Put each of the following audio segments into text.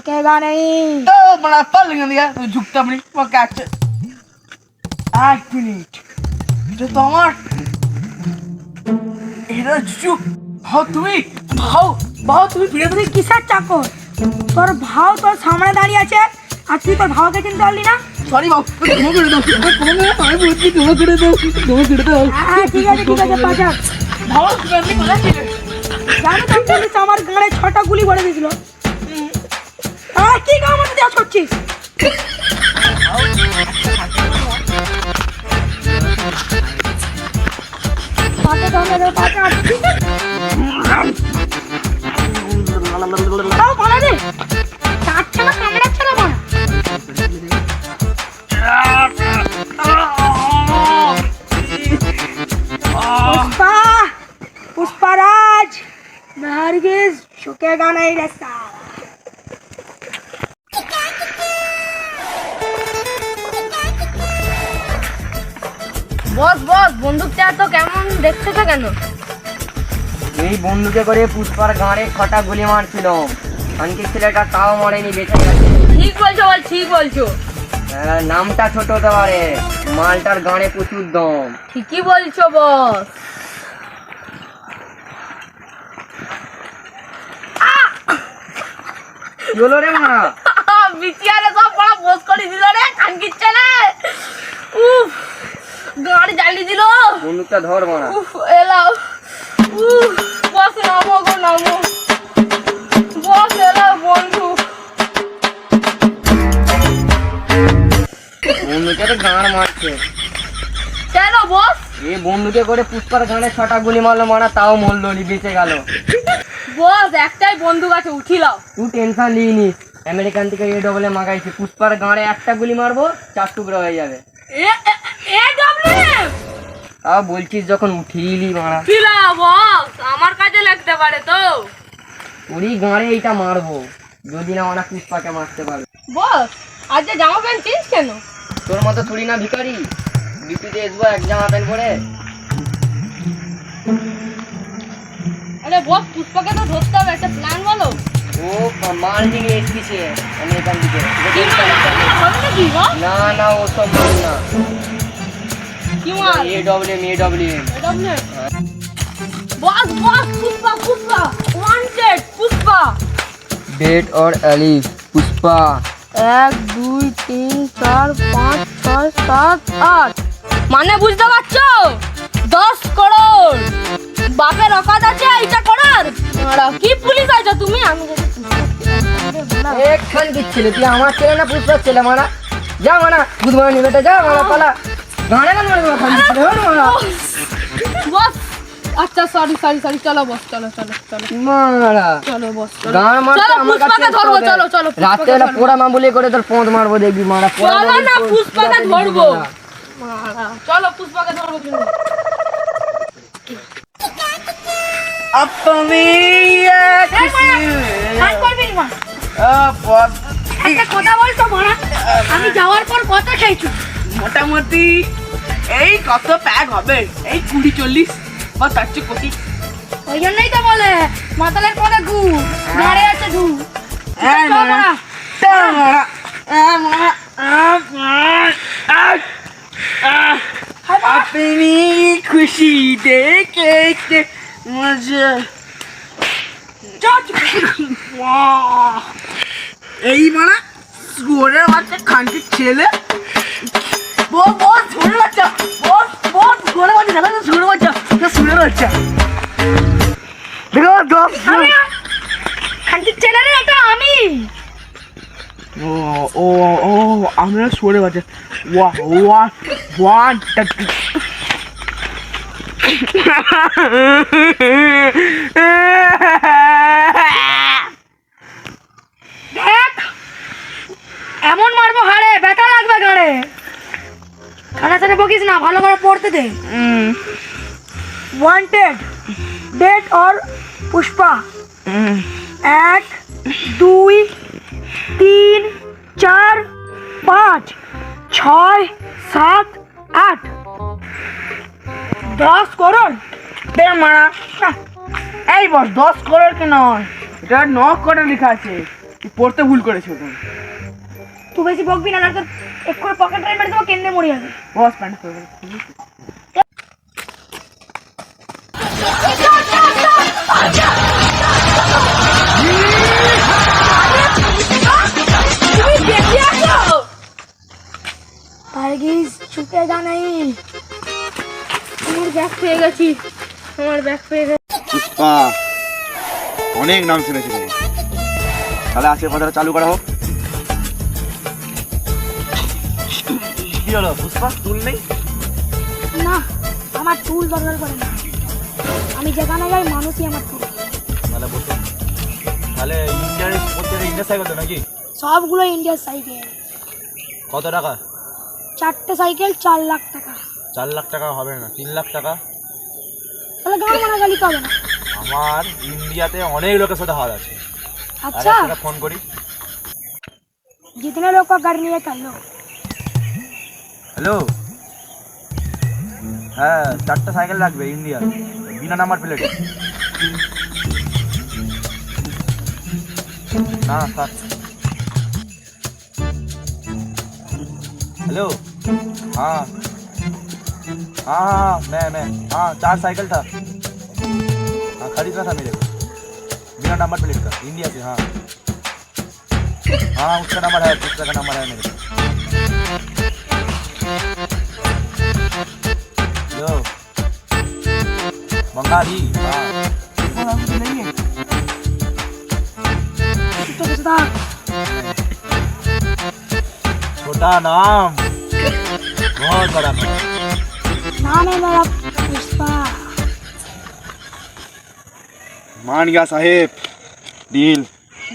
झुकेगा नहीं। तो बड़ा पल दिया तो झुकता नहीं वो क्या एक मिनट जो तो আমার এরা চুপ ভাও তুমি ভাও তুমি ফিরে তুই কিসের চাকর? তোর ভাও তোর সামনে দাঁড়িয়ে আছে আর তুই তোর ভাওকে চিনতে পারলি না? সরি ভাও তুমি করে দাও আমি বলছি তুমি করে দাও হ্যাঁ ঠিক আছে পাচা ভাও তুমি কোথায় ছিলে জানো তো পুলিশ আমার গাড়ে 6টা গুলি ভরে দিয়েছিল। কি কাম আমাকে দেওয়া করছিস? পাচা ধরে পাচা তাও পালা দে কাটছে না কামড়াচ্ছে না বানা। पुष्पराज हरगिज झुकेगा नहीं रे साला। বস বন্দুকটা তো কেমন দেখতেছে কেন? এই বন্দুকে করে পুষ্পার গাঁড়ে 6টা গুলি মারছিল, খানকি ছেলেটা তাও মরেনি, বেঁচে গেছে। ঠিক বলছো নামটা ছোট হতে পারে, মালটার গাঁড়ে প্রচুর দম। ঠিকই বলছো বস। কি হলো রে মা? বিচিয়ারে সব বড় বস করে দিল রে খানকির ছেলে। উফ গাড়ি জ্বালিয়ে দিল। বন্দুকটা ধর মারা। উফ এলাও বস নামো বস এলাও বন্ধু। বন্দুকে তো গাঁড় মারছে। কেন বস? এই বন্দুকে করে পুষ্পার গাঁড়ে 6টা গুলি মারলো, মারা তাও মরলো নি, বেঁচে গেল। বস একটাই বন্দুক আছে, উঠিলাও। তুই টেনশন নিইনি, আমেরিকান থেকে AAA মাগাইছে, পুষ্পার গাঁড়ে একটা গুলি মারবো 4 টুকরো হয়ে যাবে। তাও বলছিস যখন উঠিলি মারা। কিলা বস আমার কাজে লাগতে পারে তো। ওরই গাঁড়ে এইটা মারবো যদি না ওরা পুষ্পাকে মারতে পারবে। বস আজ যে জামা প্যান্ট চিনিস কেন? তোর মতো থুড়ি না ভিখারি, ডিউটিতে আসবো এক জামা প্যান্ট পরে। আরে বস পুষ্পাকে তো ধরতে হবে, একটা প্ল্যান বলো। ও মাল নিয়ে এসেছে আমেরিকান থেকে। হবে নাকি বস? না ও সব মাল না, কি মাল? AWM। বস পুষ্পা ওয়ান্টেড পুষ্পা। डेट और एलिफ पुष्पा 1 2 3 4 5 6 7 8 মানে বুঝতে পারছো? 10 করোড় বাপের অকাত আছে এইটা করার। কি পুলিশ আছো তুমি? আমি एक खान की ছেলে তুই আমার ছেলে না পুষ্পার ছেলে মারা। যা মারা বুধবার বেটা, যা মারা পালা। গানে গান মারবো খান ছেলে মারা। বস আচ্ছা সরি চলো বস চলো মারা চলো বস গান মারতে চলো আমার কাছে পুষ্পাকে ধরবো। চলো রাতে বেলা পোড়া মা বলে করে তোর পোঁদ মারবো, দেখবি মারা। চলো না পুষ্পাকে ধরবো মারা। চলো পুষ্পাকে ধরবো কিন্তু। अपनी একটা কথা বলতো মারা, আমি যাওয়ার পর কত খাইছো? মোটামুটি এই কত প্যাক হবে, এই 20-40 বা তার চেয়ে কোটি। ওই জন্যই তো বলে মাতালের পরে গু গাড়ে আছে ধু। अपनी खुशी देखे मुझे এই মানে গোরের বাচ্চা খানকির ছেলে। বস শুনে বাচ্চা, বস গোরের বাচ্চা, দেখা শুনে বাচ্চা, শুনে বাচ্চা দেখো খানকির ছেলে রে এটা আমি। ও আমরা শুনে বাচ্চা। ওয়ান দেখ এমন মারবো হাড়ে, ব্যথা লাগবে গাড়ে। খানা বকিস না, ভালো করে পড়তে দে। ওয়ান্টেড डेट और पुष्पा 1 2 3 4 5 6 7 8 10 करोड़ দে মারা। এই বস 10 করোড় কি নয়, এটা 9 করোড় লেখা আছে। তুই পড়তে ভুল করেছো তুমি। তুই বেশি বকবি না, তোর এক্ষুনি পকেট টাইম মেরে দেবো, কেন্দ্রে মরে যাবে। বস প্যান্ট করে বলো। তুমি দেখে আছো? ভার্গিস ছুটে যা নাই। আমার ব্যাগ পেয়ে গেছি, আমার ব্যাগ পেয়ে গেছি। পুষ্পা অনেক নাম শুনেছি তুমি, তাহলে আজকের কথাটা চালু করা হোক। কি হলো পুষ্পা, চুল নেই? না, আমার চুল দরকার করে না, আমি যেখানে যাই মানুষই আমার চুল। তাহলে বসো। তাহলে ইন্ডিয়ার প্রত্যেকটা ইন্ডিয়ার সাইকেল তো নাকি? সবগুলো ইন্ডিয়ার সাইকেল। কত টাকা? 4টে সাইকেল 4 লাখ টাকা। 4 লাখ টাকা হবে না, 3 লাখ টাকা। তাহলে গান মানা গালি পাবে না। আমার ইন্ডিয়াতে অনেক লোকের সাথে হাত আছে। अच्छा ফোন করি। जितने लोग का गाड़ी नहीं है कर लो। হ্যালো, হ্যাঁ 4টা সাইকেল লাগবে ইন্ডিয়া, বিনা নাম্বার প্লেটে। না স্যার। हेलो, हाँ हाँ हाँ मैं हाँ 4 साइकिल था, हाँ खरीदना था मेरे को, बिना नंबर प्लेट का, इंडिया से। हाँ हाँ उसका नंबर है, दूसरा का नंबर है मेरे को। हेलो बंगाली, हाँ तो किसदा छोटा नाम बहुत बड़ा नाम। नाम है मेरा पुष्पा। মান গা সাহেব, ডিল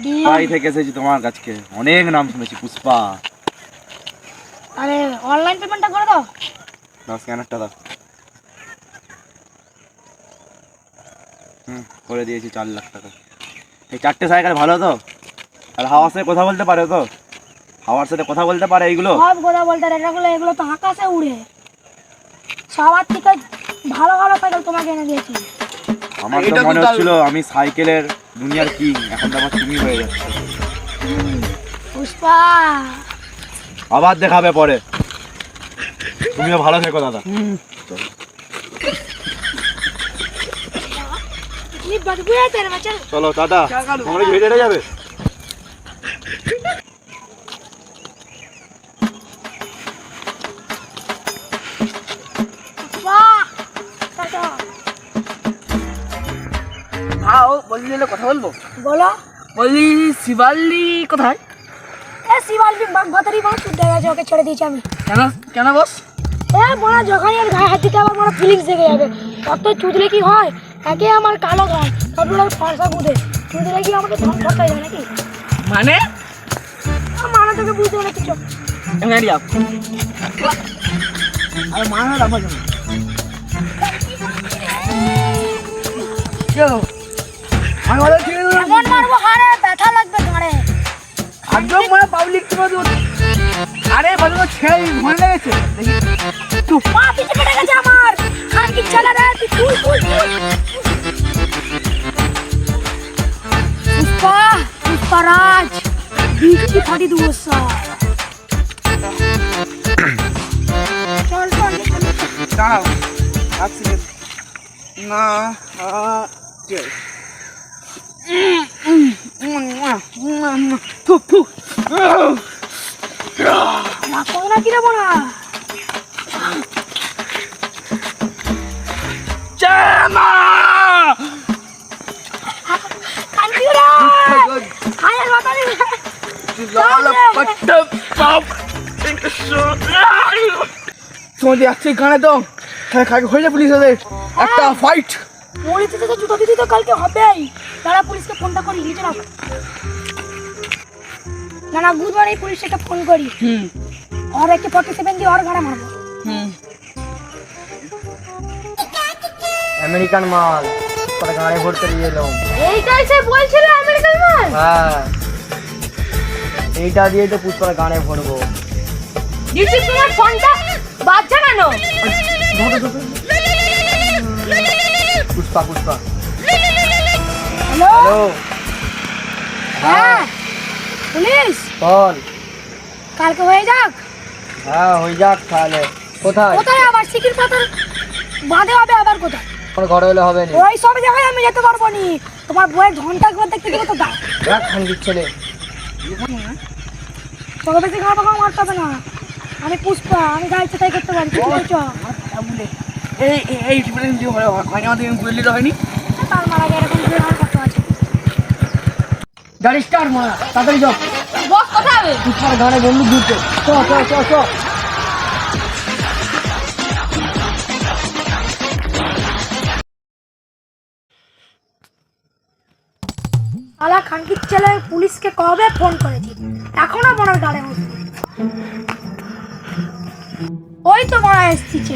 डील। তাই থেকে এসেছি তোমার কাছে, অনেক নাম শুনেছি পুষ্পা। अरे ऑनलाइन पेमेंटটা করে দাও। দাও স্ক্যানারটা দাও। করে দিয়েছি 4 লাখ টাকা। এই 4টে সাইকেল ভালো তো? আর হাওয়ার সাথে কথা বলতে পারে তো? হাওয়ার সাথে কথা বলতে পারে এইগুলো? সব কথা বলতে রে, এগুলো তো আকাশে উড়ে। সবার থেকে ভালো ভালো সাইকেল তোমাকে এনে দিয়েছি। আমার তো মনে হচ্ছিল আমি সাইকেলের দুনিয়ার কিং, এখন তো আমার তুমি হয়ে যাচ্ছে। পুষ্পা আবার দেখাবে পরে। তুমিও ভালো থেকো দাদা। इतनी बदबू है तेरे में, चल। চলো দাদা, তোমরা কি হেঁটে যাবে? पुष्पा टाटा। ভাও বললি এলে কথা বলবো। बोलो বলি শিবালি কোথায়? এ শিবালবি বাগভাতারি বাস উঠে গেছে, ওকে ছেড়ে দিয়েছি আমি। কেন কেন বস? এ মনে যখনই আর গায়ে হাত দিতে আমার মনে ফিলিংস জেগে যাবে। কত চুদলে কি হয়, আগে আমার কালো গান, তারপর আর ফর্সা বুঝে চুদলে কি আমাকে ধন করতে যায় নাকি? মানে মানে তোকে বুঝতে পারে কিছু। এমনি আপ আর মানা রাখা যাবে। কেন আমি বলে কি এমন মারবো হারে ব্যথা লাগবে গাড়ে। একদম মানে পাবলিক তোমার। আরে বলো ছেড়ে ভয় লেগেছে দেখি তুই পা পিছে পেটে গেছে আমার, খান কি চালা রে তুই তুই পুষ্পা পুষ্পারাজ বিচি ফাটি দুসা। চল চল দাঁড়াও এক সেকেন্ড না না কি দেবো না। তোমাদের যাচ্ছে গানে তো কাকে হয়ে যায় পুলিশ ওদের একটা ফাইট। মরিতে থেকে জুতো দিতে তো কালকে হবেই। তারা পুলিশকে ফোনটা করি নিচে রাখ। না না বুধবার এই পুলিশকে ফোন করি। और एक 47 দিয়ে और গাড়া মারবো। আমেরিকান মাল পরে গাড়ি ভরতে নিয়ে এলাম। এইটাই সে বলছিল আমেরিকান মাল। হ্যাঁ এইটা দিয়ে তো পুষ্পার গানে ভরবো। দিদি তোমার ফোনটা বাজছে কেন? পুষ্পা পুষ্পা হ্যালো হ্যালো হ্যাঁ পুলিশ বল। কালকে হয়ে যাক। হ্যাঁ হয়ে যাক তাহলে। কোথায়? কোথায় আবার সিকির পাতার বাঁধে হবে আবার কোথায়? আমার ঘরে হলে হবে না। ওই সব জায়গায় আমি যেতে পারবো নি। তোমার বইয়ের ঘন্টা একবার দেখতে দেবো তো দাও। দেখ খানকির ছেলে। তোকে বেশি খাওয়া পাকা মারতে হবে না। আমি পুষ্পা, আমি যা ইচ্ছে তাই করতে পারি। ঠিক আছে এই হয়নি আমাদের গুলি হয়নি। তার মারা গিয়ে এরকম করে আমার কত আছে। গাড়ি স্টার্ট মারা, তাড়াতাড়ি যাও। বস কোথায় হবে? পুষ্পার গানে বন্দুক দিতে। চ চ চ চ। আলা খানকির ছেলে পুলিশকে কবে ফোন করেছি, এখনো মনে হয় গাড়ি বসে। ওই তো মারা এসেছে।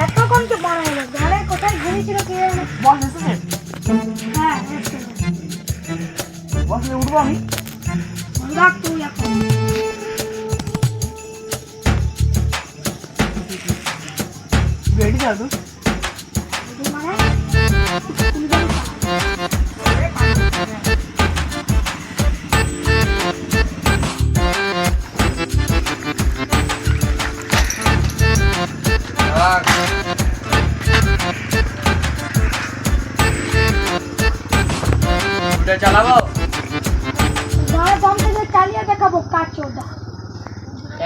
এতক্ষণ তো মারা এলো, গাড়ি কোথায় ঘুরেছিল কে জানে। বস এসেছে? হ্যাঁ এসেছে। বস উঠবো আমি। রাখ তুই এখন। রেডি যাও তো। মানে চালাবো। গাড়ি দম থেকে চালিয়ে দেখাবো কাজ চোরটা।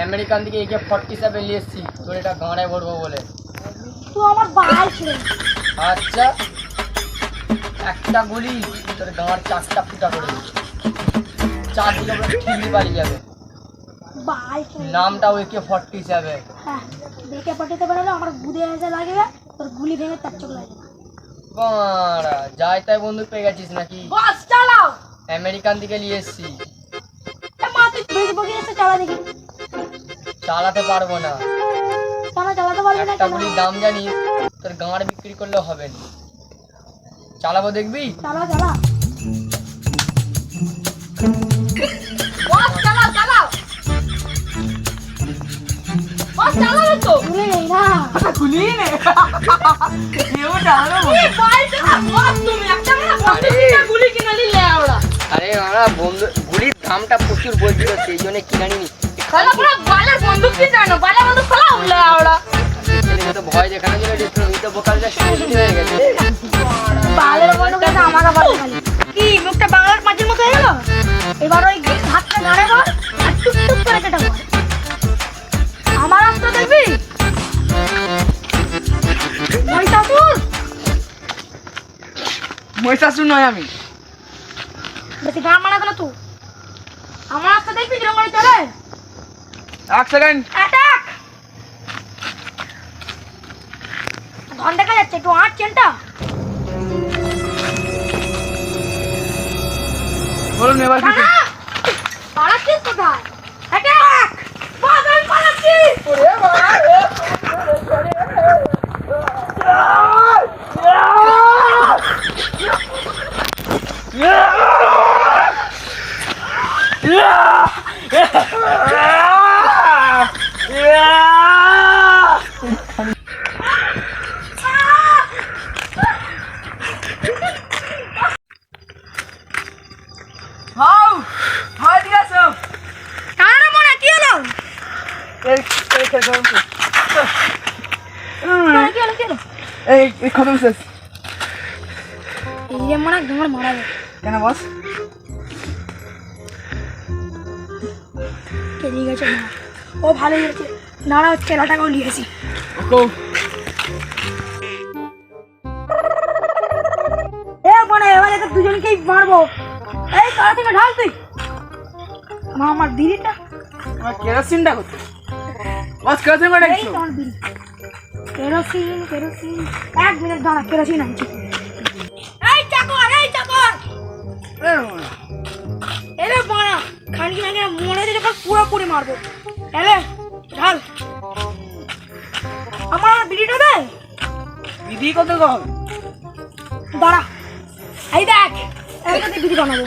আমেরিকান থেকে AK-47 নিয়ে এসছি, তোর এটা গাঁড়ে ভরবো বলে। তুই আমার বাল ছিঁড়ে আচ্ছা, একটা গুলি তোর গাঁড় 4টা ফুটা করে দিচ্ছে। 4 দিকে পুরো ঠিকই পালিয়ে যাবে। বাল ছিঁড়ে। নামটাও AK-47। হ্যাঁ দেখে পাঠাতে পারলে আমার গুদে এসে লাগবে, তোর গুলি ভেঙে তার চোখ লাগবে। বাড়া, যাই তাই বন্দুক পেয়ে গেছিস নাকি? বাস চালাও। আমেরিকান থেকে নিয়ে এসছি। মা তুই বেশ বকে এসে চালা দেখি। চালাতে পারবো না। কেন চালাতে পারবি না একটা কেন? গুলির দাম জানিস, তোর গাঁড় বিক্রি করলেও হবে না। চালাবো দেখবি? চালা চালা। বস চালাও চালাও। বস চালাও তো। ভুলে নেই না। গুলি নে। কেউ জানো না। এই বাইরে না বস, তুমি একটা মানে 50টা গুলি কিনে নিলে ওরা। আরে আমরা বন্ধু গুলির দামটা প্রচুর বলছিল, সেই জন্য কিনে নিনি। খালা পুরো বালের বন্দুক কি জানো? বালের বন্দুক খোলা উঠলে ওরা। ছেলেকে তো ভয় দেখানোর জন্য ডিসপ্লে তো বোকালটা সৃষ্টি হয়ে গেছে। বালের বন্ধু কেন আমার আবার খালি কি মুখটা বাংলার পাঁচের মতো হয়ে গেল। এবার ওই হাতটা গাড়ে বল আর টুক করে কেটে বল। আমার রাস্তা দেখবি মহিষাসুর। মহিষাসুর নয় আমি। বেশি গান মানা গেল তুই। আমার রাস্তা দেখবি কিরম করে চলে। 1 সেকেন্ড। অ্যাটাক। ধন দেখা যাচ্ছে একটু আট চেনটা। বলুন এবার কি? না পালাচ্ছিস কোথায়? অ্যাটাক। বাদল পালাচ্ছি। হাউ হাই ঠিক আছে। কারণ মনে কি হলো? এই খেলতে কি হলো কি হলো? এই খতম শেষ। এই যে মনে তোমার মারা যাবে। কেন বস? কেটে গেছে না। ও ভালো হয়েছে। নাড়া হচ্ছে লাটাকেও নিয়েছি। ওকো এ মানে এবার এদের দুজনকেই মারবো। এই তারা থেকে ঢাল তুই। মা আমার বিড়িটা। আমার কেরোসিনটা কোথায়? বস কেরোসিন করে এই রাখছো? তোমার বিড়ি। Kerosene kerosene. 1 মিনিট দাঁড়া, কেরোসিন আনছি। এই চাকর এই চাকর। এলে মারা খানকি নাকি মনে হচ্ছে যখন পুরোপুরি মারবো। এলে ঢাল। আমার বিড়িটা দে। দিদি কত কম? দাঁড়া এই দেখ একটা বিড়ি বানাবো।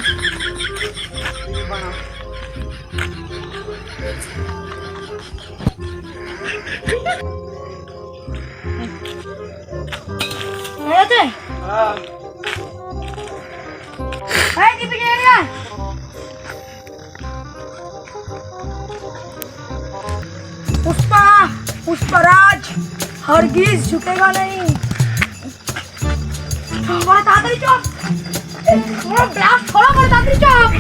হয়ে গেছে? এই দিবি রে पुष्पा पुष्पराज हरगिज झुकेगा नहीं बड़ा तातरी चौक थोड़ा ब्लास्ट थोड़ा बड़ा तातरी चौक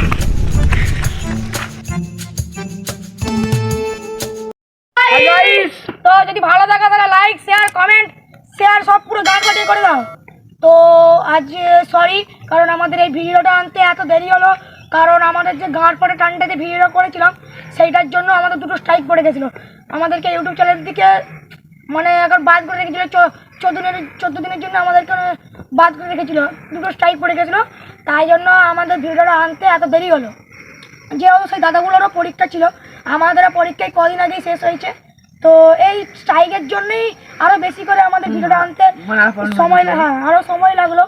গাইস তো যদি ভালো লাগে তাহলে লাইক শেয়ার কমেন্ট শেয়ার সব পুরো গান বাজিয়ে করে দাও। তো আজ সরি কারণ আমাদের এই ভিডিওটা আনতে এত দেরি হলো কারণ আমাদের যে গাঁট পরে টানটাতে ভিডিও করেছিলাম সেইটার জন্য আমাদের দুটো স্ট্রাইক পড়ে গেছিলো আমাদেরকে ইউটিউব চ্যানেল থেকে মানে এখন বাদ করে রেখেছিলো 14 দিনের জন্য আমাদেরকে বাদ করে রেখেছিলো দুটো স্ট্রাইক পড়ে গেছিলো তাই জন্য আমাদের ভিডিওটা আনতে এত দেরি হলো যেহেতু সেই দাদাগুলোরও পরীক্ষা ছিল আমাদেরও পরীক্ষায় কদিন আগেই শেষ হয়েছে তো এই স্ট্রাইকের জন্যই আরও বেশি করে আমাদের ভিডিওটা আনতে সময় আরও সময় লাগলো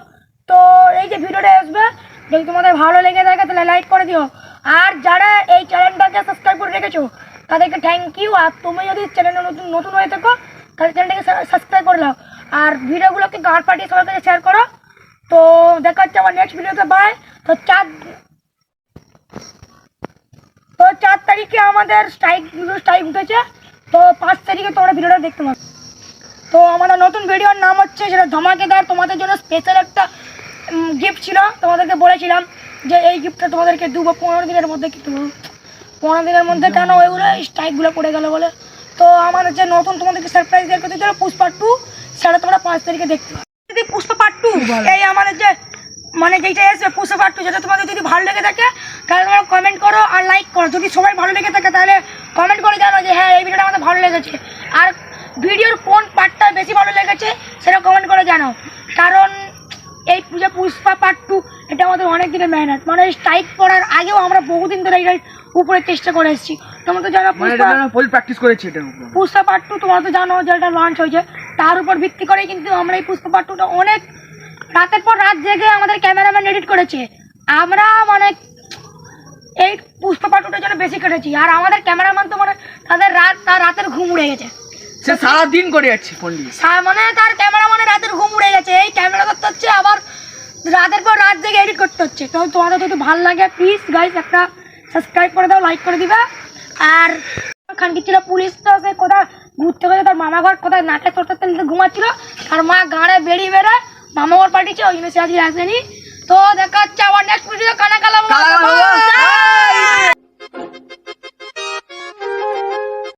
তো এই যে ভিডিওটা আসবে যদি তোমাদের ভালো লেগে থাকে তাহলে লাইক করে দিও আর যারা এই চ্যানেলটাকে সাবস্ক্রাইব করে রেখেছো তাদেরকে থ্যাংক ইউ আর তুমি যদি চ্যানেলে নতুন হয়ে থাকো তাহলে চ্যানেলটাকে সাবস্ক্রাইব করে নাও আর ভিডিওগুলোকে গাঁট পাঠিয়ে সবার কাছে শেয়ার করো তো দেখা হচ্ছে আমার নেক্সট ভিডিওতে বাই তো 4 তারিখে আমাদের স্ট্রাইক উঠেছে তো 5 তারিখে তোমরা ভিডিওটা দেখতে পাবে তো আমাদের নতুন ভিডিওর নাম হচ্ছে সেটা ধমাকেদার তোমাদের জন্য স্পেশাল একটা গিফট ছিল তোমাদেরকে বলেছিলাম যে এই গিফটটা তোমাদেরকে দেবো 15 দিনের মধ্যে কিন্তু 15 দিনের মধ্যে কেন ওইগুলো স্ট্রাইকগুলো পড়ে গেল বলে তো আমাদের যে নতুন তোমাদেরকে সারপ্রাইজ দেওয়ার কথা ছিল পুষ্পা 2 সেটা তোমরা 5 তারিখে দেখতে পাবে যদি পুষ্পা পার্ট 2 এই আমাদের যে মানে যেটা এসে পুষ্পা পার্ট 2 যেটা তোমাদের যদি ভালো লেগে থাকে তাহলে তোমরা কমেন্ট করো আর লাইক করো যদি সবাই ভালো লেগে থাকে তাহলে কমেন্ট করে জানো যে হ্যাঁ এই ভিডিওটা আমাদের ভালো লেগেছে আর ভিডিওর কোন পার্টটা বেশি ভালো লেগেছে সেটা কমেন্ট করে জানাও কারণ এই যে পুষ্পা পার্ট 2 এটা আমাদের অনেক দিনের মেহনত মানে স্ট্রাইক পড়ার আগেও আমরা বহুদিন ধরে এটার উপরে চেষ্টা করে এসেছি তোমরা তো জানো ফুল প্র্যাকটিস করেছি এটার উপর পুষ্পা পার্ট 2 তোমরা তো জানো যে এটা লঞ্চ হয়েছে তার উপর ভিত্তি করেই কিন্তু আমরা এই পুষ্পা পার্ট 2টা অনেক রাতের পর রাত জেগে আমাদের ক্যামেরাম্যান এডিট করেছে আমরা মানে এই পুষ্পা পার্ট 2টার জন্য বেশি কেটেছি আর আমাদের ক্যামেরাম্যান তো মানে তার রাতের ঘুম উড়ে গেছে সে সারাদিন করে যাচ্ছে পন্ডিত মানে তার ক্যামেরাম্যানের রাতের ঘুম উড়ে গেছে এই ক্যামেরা করতে হচ্ছে আবার রাতের পর রাত জেগে এডিট করতে হচ্ছে তো তোমাদের যদি ভালো লাগে প্লিজ গাইস একটা সাবস্ক্রাইব করে দাও লাইক করে দিবা আর খানকি ছিল পুলিশ তো সে কোথায় ঘুরতে গেছে তার মামা ঘর কোথায় নাটে চড়তে ঘুমাচ্ছিল আর মা গাঁড়ে বেরিয়ে মামা ঘর পাঠিয়েছে ওই জন্য সে আজকে আসেনি তো দেখা হচ্ছে আবার নেক্সট ভিডিও কানা কালা